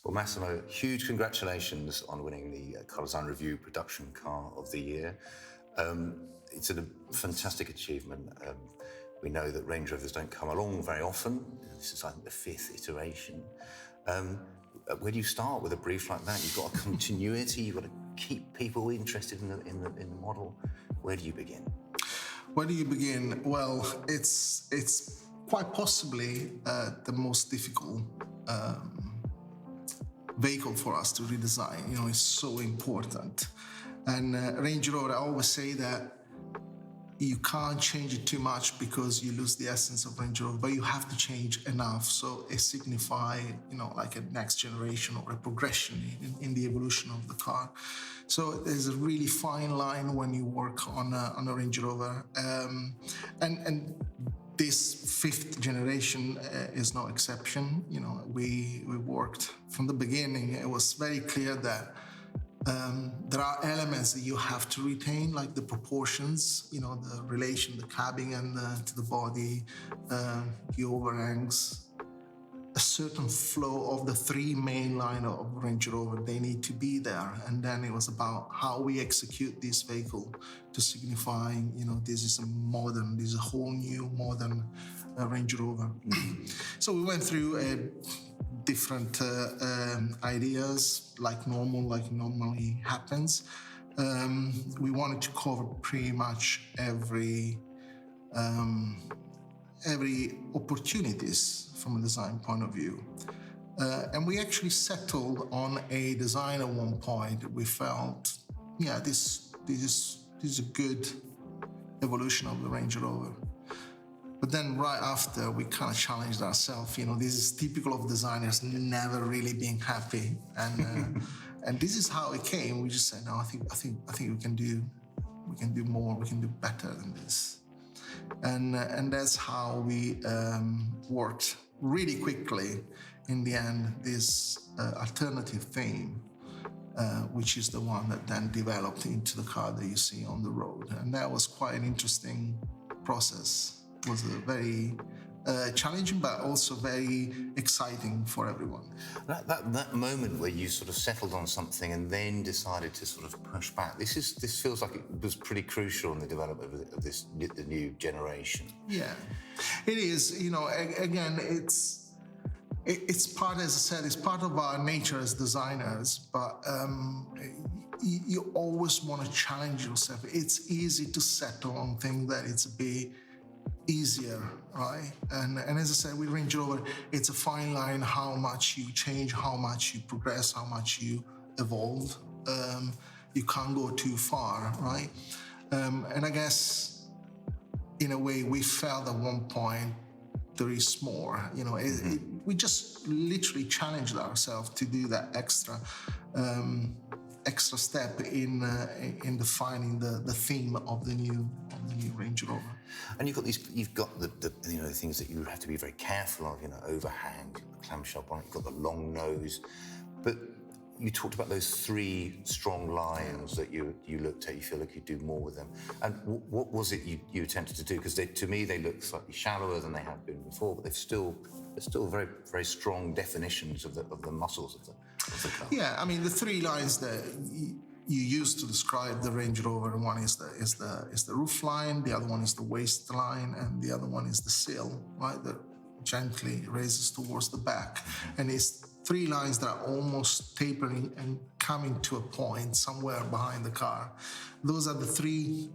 Well, Massimo, huge congratulations on winning the Car Design Review Production Car of the Year. It's a fantastic achievement. We know that Range Rovers don't come along very often. This is, I think, the 5th iteration. Where do you start with a brief like that? You've got a continuity, you've got to keep people interested in the model. Where do you begin? Where do you begin? Well, it's quite possibly the most difficult vehicle for us to redesign. You know, it's so important. And Range Rover, I always say that you can't change it too much because you lose the essence of Range Rover, but you have to change enough so it signifies, you know, like a next generation or a progression in the evolution of the car. So there's a really fine line when you work on a Range Rover, and this 5th generation is no exception. You know, we worked from the beginning. It was very clear that there are elements that you have to retain, like the proportions, you know, the relation, the cabin and to the body, the overhangs, a certain flow of the 3 main line of Range Rover. They need to be there. And then it was about how we execute this vehicle to signify, you know, this is a whole new modern Range Rover. So we went through different ideas, like normally happens. We wanted to cover pretty much every opportunities from a design point of view. And we actually settled on a design at one point. We felt, yeah, this is a good evolution of the Range Rover. But then right after, we kind of challenged ourselves. You know, this is typical of designers never really being happy, and and this is how it came. We just said, no, I think we can do more. We can do better than this, and that's how we worked really quickly. In the end, this alternative theme, which is the one that then developed into the car that you see on the road, and that was quite an interesting process. It was a very challenging, but also very exciting for everyone. That moment where you sort of settled on something and then decided to sort of push back, this feels like it was pretty crucial in the development of the new generation. Yeah, it is. You know, again, it's part, as I said, it's part of our nature as designers, but you always want to challenge yourself. It's easy to settle on things that it's a bit easier, right? And as I said, with Range Rover, it's a fine line how much you change, how much you progress, how much you evolve. You can't go too far, right? And I guess, in a way, we felt at one point there is more. You know, we just literally challenged ourselves to do that extra step in defining the theme of the new Range Rover. And you've got the you know, the things that you have to be very careful of. You know, overhang, the clamshell bonnet. You've got the long nose, but you talked about those 3 strong lines that you looked at. You feel like you do more with them. And what was it you attempted to do? Because to me they look slightly shallower than they have been before, but they're still very, very strong definitions of the muscles of the car. Yeah, I mean, the 3 lines that you use to describe the Range Rover, one is the roof line, the other one is the waistline, and the other one is the sill, right, that gently raises towards the back. And it's 3 lines that are almost tapering and coming to a point somewhere behind the car. Those are the 3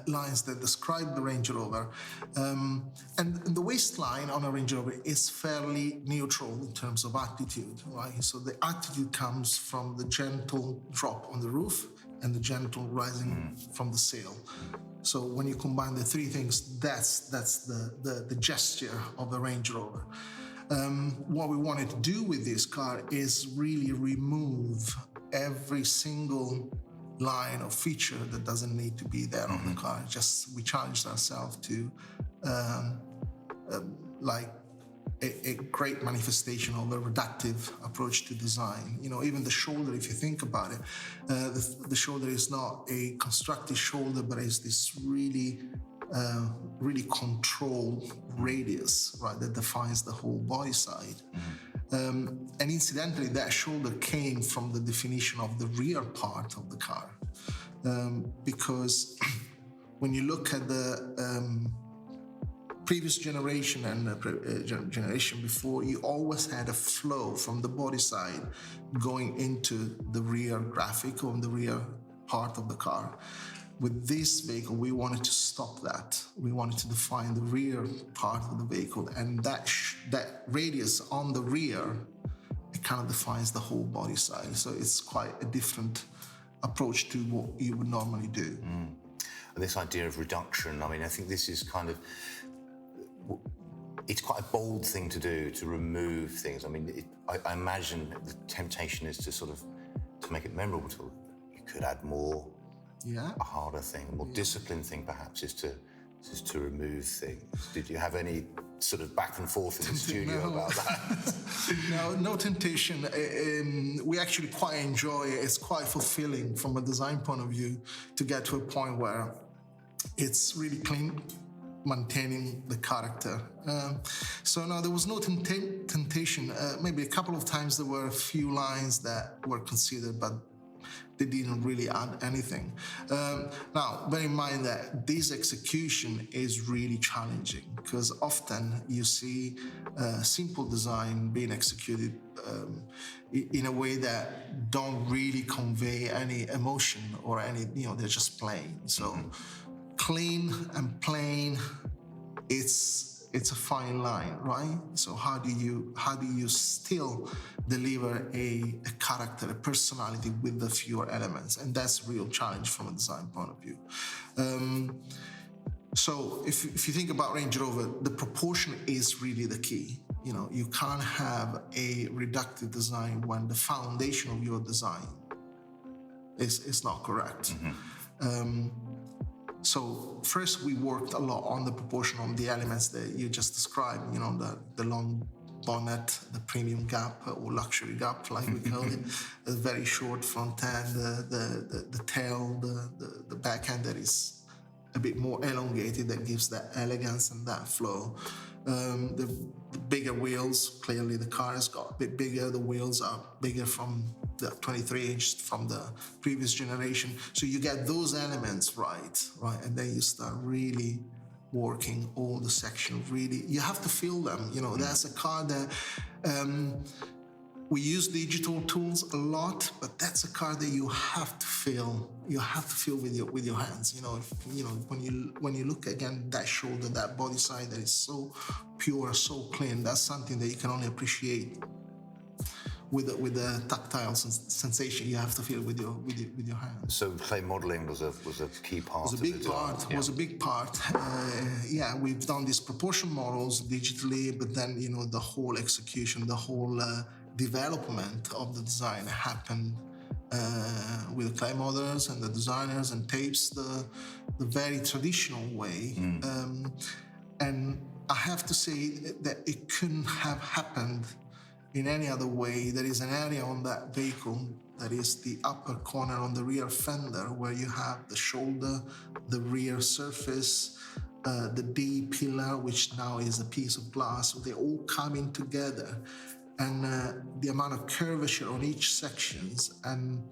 lines that describe the Range Rover. And the waistline on a Range Rover is fairly neutral in terms of attitude, right? So the attitude comes from the gentle drop on the roof and the gentle rising from the sill. So when you combine the 3 things, that's the gesture of the Range Rover. What we wanted to do with this car is really remove every single line or feature that doesn't need to be there on the car. Just we challenged ourselves to like a great manifestation of a reductive approach to design. You know, even the shoulder, if you think about it, the shoulder is not a constructed shoulder, but it's this really controlled radius, right, that defines the whole body side. And incidentally, that shoulder came from the definition of the rear part of the car. Because when you look at the previous generation and the generation before, you always had a flow from the body side going into the rear graphic or the rear part of the car. With this vehicle, we wanted to stop that. We wanted to define the rear part of the vehicle, and that radius on the rear, it kind of defines the whole body side. So it's quite a different approach to what you would normally do. And this idea of reduction, I mean, I think this is kind of, it's quite a bold thing to do, to remove things. I mean, I imagine the temptation is to sort of, to make it memorable, to you could add more. Yeah. A harder thing, a more disciplined thing perhaps is to remove things. Did you have any sort of back and forth in the studio about that? No temptation. We actually quite enjoy it. It's quite fulfilling from a design point of view to get to a point where it's really clean, maintaining the character. So no, there was no temptation. Maybe a couple of times there were a few lines that were considered, but they didn't really add anything. Now, bear in mind that this execution is really challenging because often you see simple design being executed in a way that don't really convey any emotion or any, they're just plain. So clean and plain, it's a fine line, right? So how do you still deliver a character, a personality with the fewer elements? And that's a real challenge from a design point of view. So if you think about Range Rover, the proportion is really the key. You can't have a reductive design when the foundation of your design is not correct. So first we worked a lot on the proportion on the elements that you just described, the long bonnet, the premium gap or luxury gap, like we call it, a very short front end, the tail, the back end that is a bit more elongated, that gives that elegance and that flow. The bigger wheels, clearly the car has got a bit bigger, the wheels are bigger from the 23-inch from the previous generation. So you get those elements right? And then you start really working all the sections, really. You have to feel them, That's a car that we use digital tools a lot, but that's a car that you have to feel. You have to feel with your hands. When you look again, that shoulder, that body side that is so pure, so clean, that's something that you can only appreciate with the tactile sensation. You have to feel with your hands. So clay modeling was a key part. Was a big part. We've done these proportion models digitally, but then the whole execution, the whole development of the design happened with the clay modelers and the designers and tapes the very traditional way. And I have to say that it couldn't have happened in any other way. There is an area on that vehicle that is the upper corner on the rear fender where you have the shoulder, the rear surface, the D pillar, which now is a piece of glass. So they all coming together, and the amount of curvature on each sections, and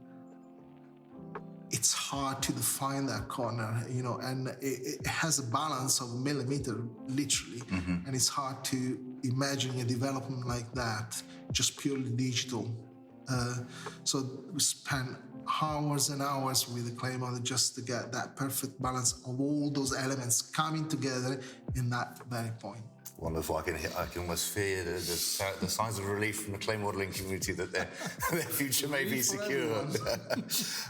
it's hard to define that corner, and it has a balance of a millimeter, literally, and it's hard to imagine a development like that, just purely digital. So we spent hours and hours with the clay model just to get that perfect balance of all those elements coming together in that very point. Wonderful. I can almost fear the signs of relief from the clay modelling community that their future may be secure.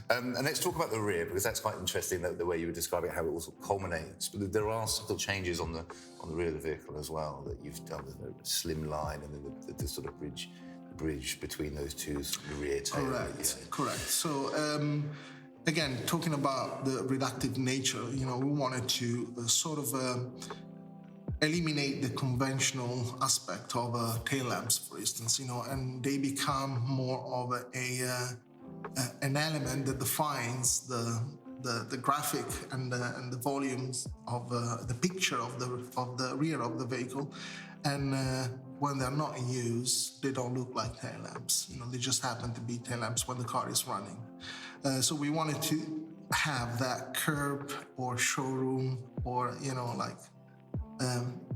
And let's talk about the rear, because that's quite interesting, the way you were describing how it all sort of culminates. But there are still changes on the rear of the vehicle as well that you've done, the slim line and then the sort of bridge between those two, the rear tail. Correct. So again, talking about the reductive nature, we wanted to sort of eliminate the conventional aspect of tail lamps, for instance, and they become more of an element that defines the graphic and the volumes of the picture of the rear of the vehicle. And when they're not in use, they don't look like tail lamps. They just happen to be tail lamps when the car is running. So we wanted to have that curb or showroom or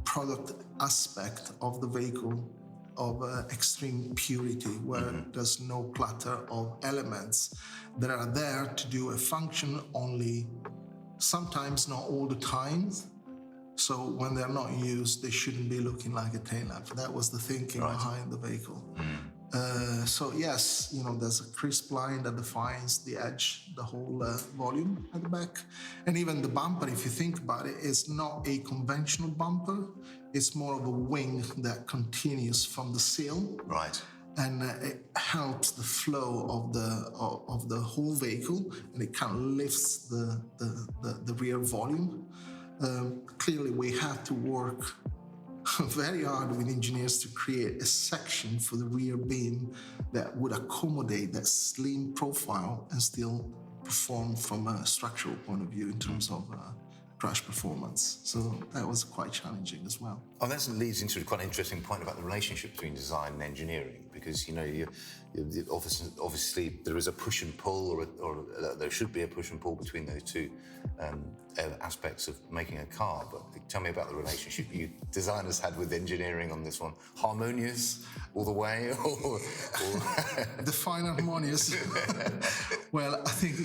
product aspect of the vehicle of extreme purity, where there's no clutter of elements that are there to do a function only, sometimes not all the time. So when they're not used, they shouldn't be looking like a tail lamp. That was the thinking behind the vehicle. So yes, there's a crisp line that defines the edge, the whole volume at the back. And even the bumper, if you think about it, is not a conventional bumper. It's more of a wing that continues from the sill. Right. And it helps the flow of the whole vehicle, and it kind of lifts the rear volume. Clearly, we have to work very hard with engineers to create a section for the rear beam that would accommodate that slim profile and still perform from a structural point of view in terms of crash performance. So that was quite challenging as well. Oh, that leads into a quite interesting point about the relationship between design and engineering, because obviously there is a push and pull, or there should be a push and pull between those two aspects of making a car. But tell me about the relationship you designers had with engineering on this one. Harmonious all the way, or define harmonious? Well, I think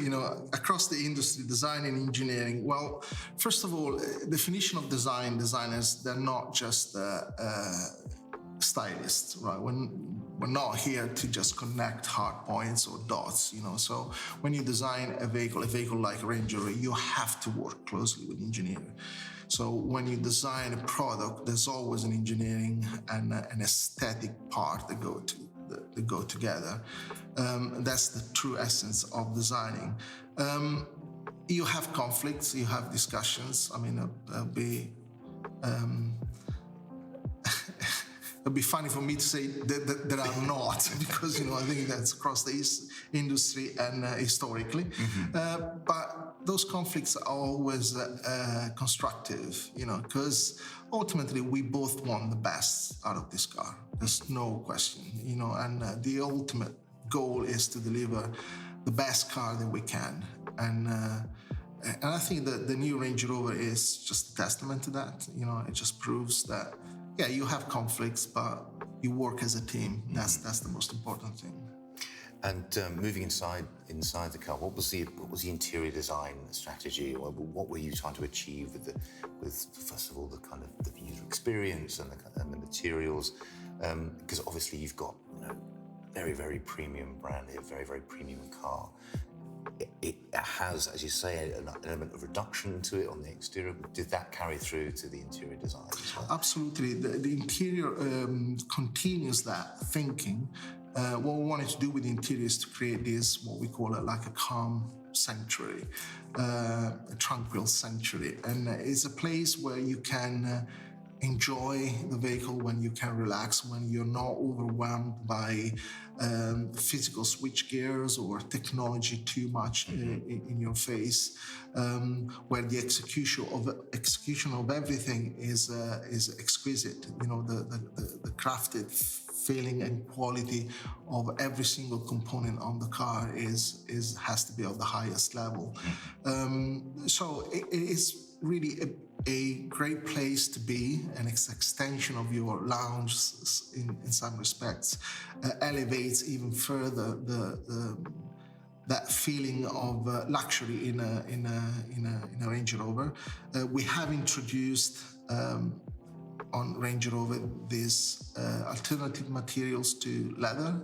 across the industry, design and engineering. Well, first of all, definition of designers, they're not just stylists, right? We're not here to just connect hard points or dots, So when you design a vehicle like Range Rover, you have to work closely with engineering. So when you design a product, there's always an engineering and an aesthetic part that go together. That's the true essence of designing. You have conflicts, you have discussions. I mean, it'd be funny for me to say that there are not, because I think that's across the industry and historically. But those conflicts are always constructive, because ultimately we both want the best out of this car. There's no question, and the ultimate goal is to deliver the best car that we can. And I think that the new Range Rover is just a testament to that. It just proves that, yeah, you have conflicts, but you work as a team. That's the most important thing. And moving inside the car, what was the interior design strategy? Or what were you trying to achieve with first of all the kind of the user experience and the materials? Because obviously you've got very, very premium brand here, very, very premium car. It has, as you say, an element of reduction to it on the exterior. Did that carry through to the interior design as well? Absolutely. The interior continues that thinking. What we wanted to do with the interior is to create this, what we call it, like a calm sanctuary, a tranquil sanctuary. And it's a place where you can enjoy the vehicle, when you can relax, when you're not overwhelmed by physical switch gears or technology too much in your face, where the execution of everything is exquisite. The crafted feeling and quality of every single component on the car has to be of the highest level. So it is really a great place to be, and it's an extension of your lounge in some respects. Elevates even further that feeling of luxury in a Range Rover. We have introduced on Range Rover these alternative materials to leather,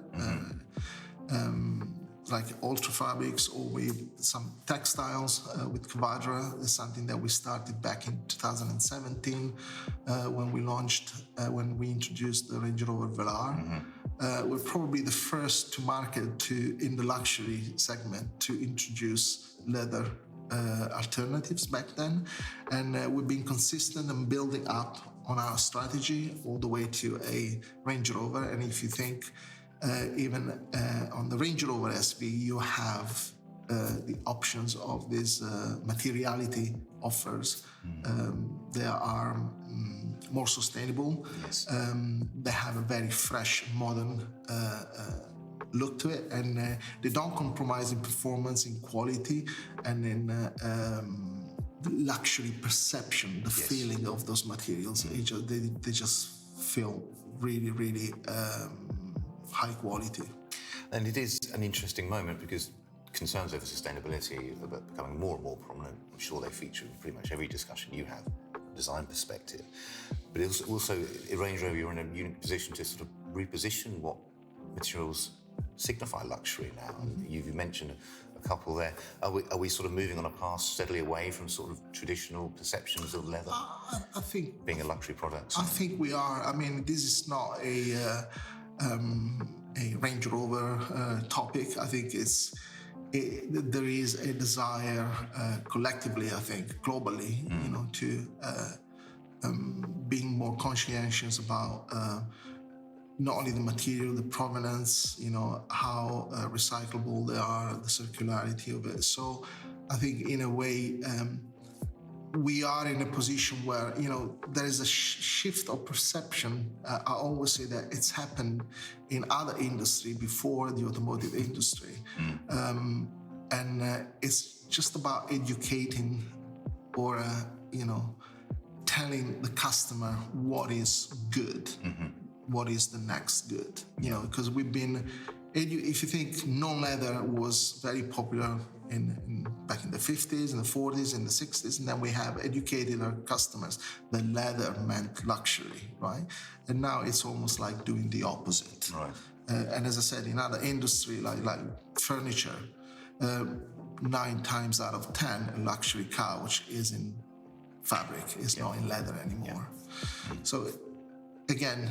like ultra fabrics, or with some textiles with Quadra. Is something that we started back in 2017 when we introduced the Range Rover Velar. We're probably the first to market in the luxury segment to introduce leather alternatives back then, and we've been consistent and building up on our strategy all the way to a Range Rover. And if you think even on the Range Rover SV, you have the options of these materiality offers. There are more sustainable. Yes. They have a very fresh, modern look to it, and they don't compromise in performance, in quality, and in the luxury perception, the feeling of those materials. They just feel really, really high quality. And it is an interesting moment because concerns over sustainability are becoming more and more prominent. I'm sure they feature in pretty much every discussion you have from a design perspective. But it's also, at Range Rover, you're in a unique position to sort of reposition what materials signify luxury now. You've mentioned a couple there. Are we sort of moving on a path steadily away from sort of traditional perceptions of leather? I think being a luxury product. I think we are. I mean, this is not a Range Rover topic. I think there is a desire collectively, I think, globally, to being more conscientious about not only the material, the provenance, how recyclable they are, the circularity of it. So I think in a way, we are in a position where, there is a shift of perception. I always say that it's happened in other industry before the automotive industry. And it's just about educating or, telling the customer what is good, what is the next good, because we've been, if you think non-leather was very popular back in the 50s and the 40s and the 60s, and then we have educated our customers that leather meant luxury, right? And now it's almost like doing the opposite. Right. And as I said, in other industry like furniture, 9 times out of 10, a luxury couch is in fabric, is not in leather anymore. So again,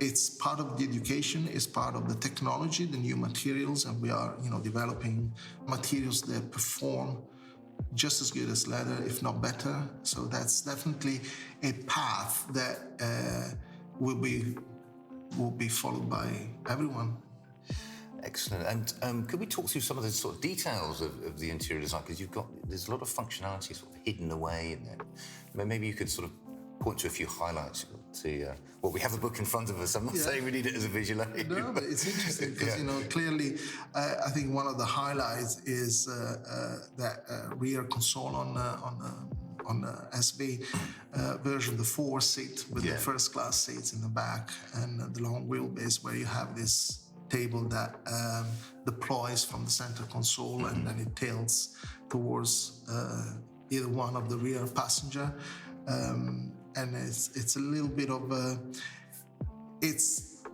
it's part of the education, it's part of the technology, the new materials, and we are, developing materials that perform just as good as leather, if not better. So that's definitely a path that will be followed by everyone. Excellent. And could we talk through some of the sort of details of the interior design? Because there's a lot of functionality sort of hidden away in there. Maybe you could sort of point to a few highlights. Well, we have the book in front of us. I'm not saying we need it as a visual aid. No, but it's interesting because, clearly, I think one of the highlights is that rear console on the SB version, the 4 seat with the first class seats in the back, and the long wheelbase where you have this table that deploys from the center console and then it tilts towards either one of the rear passenger. And it's a little bit of it's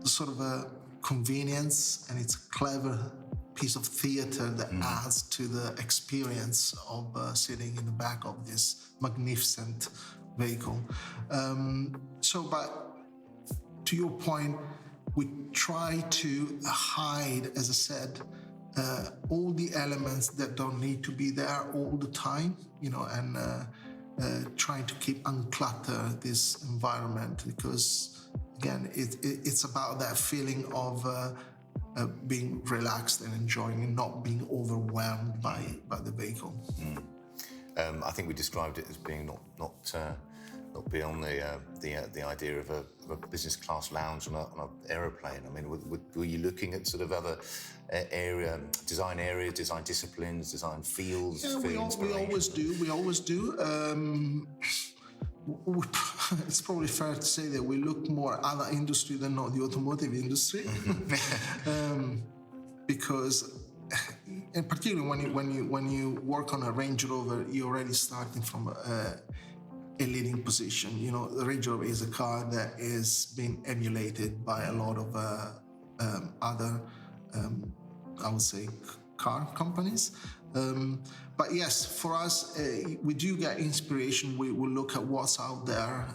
sort of a convenience, and it's a clever piece of theater that adds to the experience of sitting in the back of this magnificent vehicle. But to your point, we try to hide, as I said, all the elements that don't need to be there all the time, and trying to keep unclutter this environment, because again, it's about that feeling of being relaxed and enjoying and not being overwhelmed by the vehicle. I think we described it as being not beyond the idea of a business class lounge on an aeroplane. I mean, were you looking at sort of other design areas, design disciplines, design fields? Yeah, we always do. It's probably fair to say that we look more other industry than not the automotive industry, because, and particularly when you work on a Range Rover, you're already starting from a leading position. The Range Rover is a car that is being emulated by a lot of other, I would say, car companies. But yes, for us, we do get inspiration. We will look at what's out there,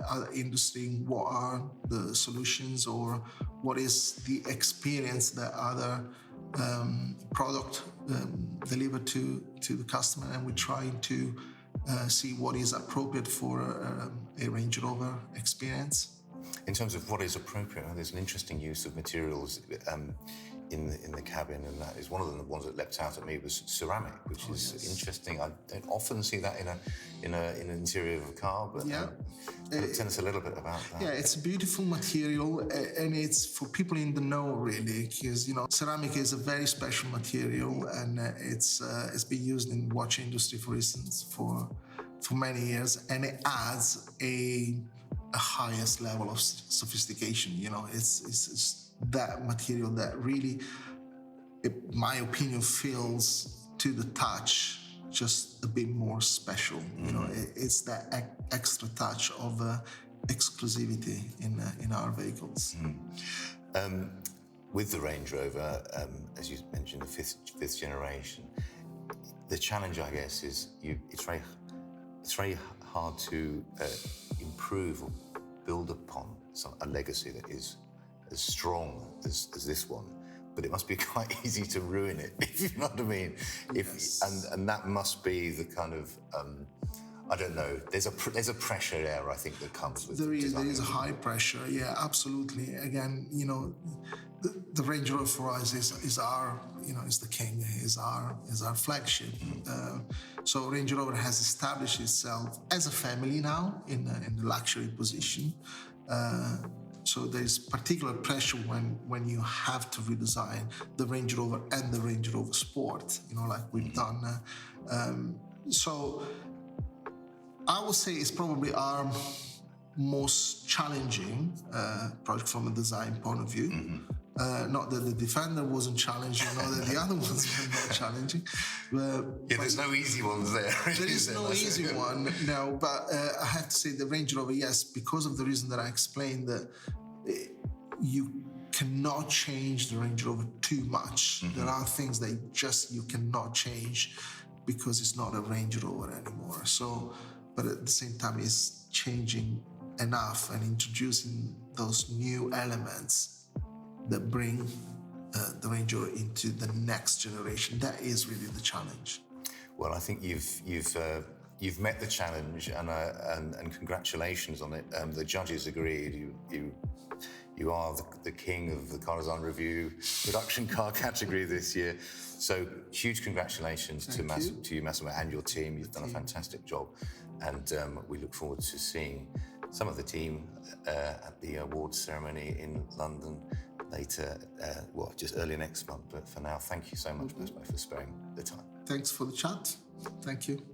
other industry, what are the solutions, or what is the experience that other product deliver to the customer, and we're trying to see what is appropriate for a Range Rover experience. In terms of what is appropriate, there's an interesting use of materials. in the cabin, and that is one of the ones that leapt out at me was ceramic, which is interesting. I don't often see that in an interior of a car, but tell us a little bit about that. Yeah, it's a beautiful material, and it's for people in the know, really, because ceramic is a very special material, and it's been used in the watch industry, for instance, for many years, and it adds a highest level of sophistication. It's that material that really, in my opinion, feels to the touch just a bit more special. It's that extra touch of exclusivity in our vehicles. With the Range Rover, as you mentioned, the fifth generation, the challenge, I guess, is it's very hard to improve or build upon a legacy that is as strong as this one, but it must be quite easy to ruin it, if you know what I mean. And that must be the kind of I don't know. There's a pressure there, I think, that comes with there is a high pressure. Yeah, absolutely. Again, the Range Rover for us is our is the king, is our flagship. So Range Rover has established itself as a family now in the luxury position. So there's particular pressure when you have to redesign the Range Rover and the Range Rover Sport, like we've done. So I would say it's probably our most challenging project from a design point of view. Not that the Defender wasn't challenging, not that the other ones were not challenging. There's no easy ones there. There is no easy one, no. But I have to say the Range Rover, yes, because of the reason that I explained, that you cannot change the Range Rover too much. There are things that you cannot change because it's not a Range Rover anymore. So, but at the same time, it's changing enough and introducing those new elements that bring the Range Rover into the next generation. That is really the challenge. Well, I think you've met the challenge, and congratulations on it. The judges agreed. You are the king of the Car Design Review production car category this year. So huge congratulations to you, Massimo, and your team. You've done a fantastic job, and we look forward to seeing some of the team at the awards ceremony in London later, just early next month. But for now, thank you so much, Massimo, for sparing the time. Thanks for the chat. Thank you.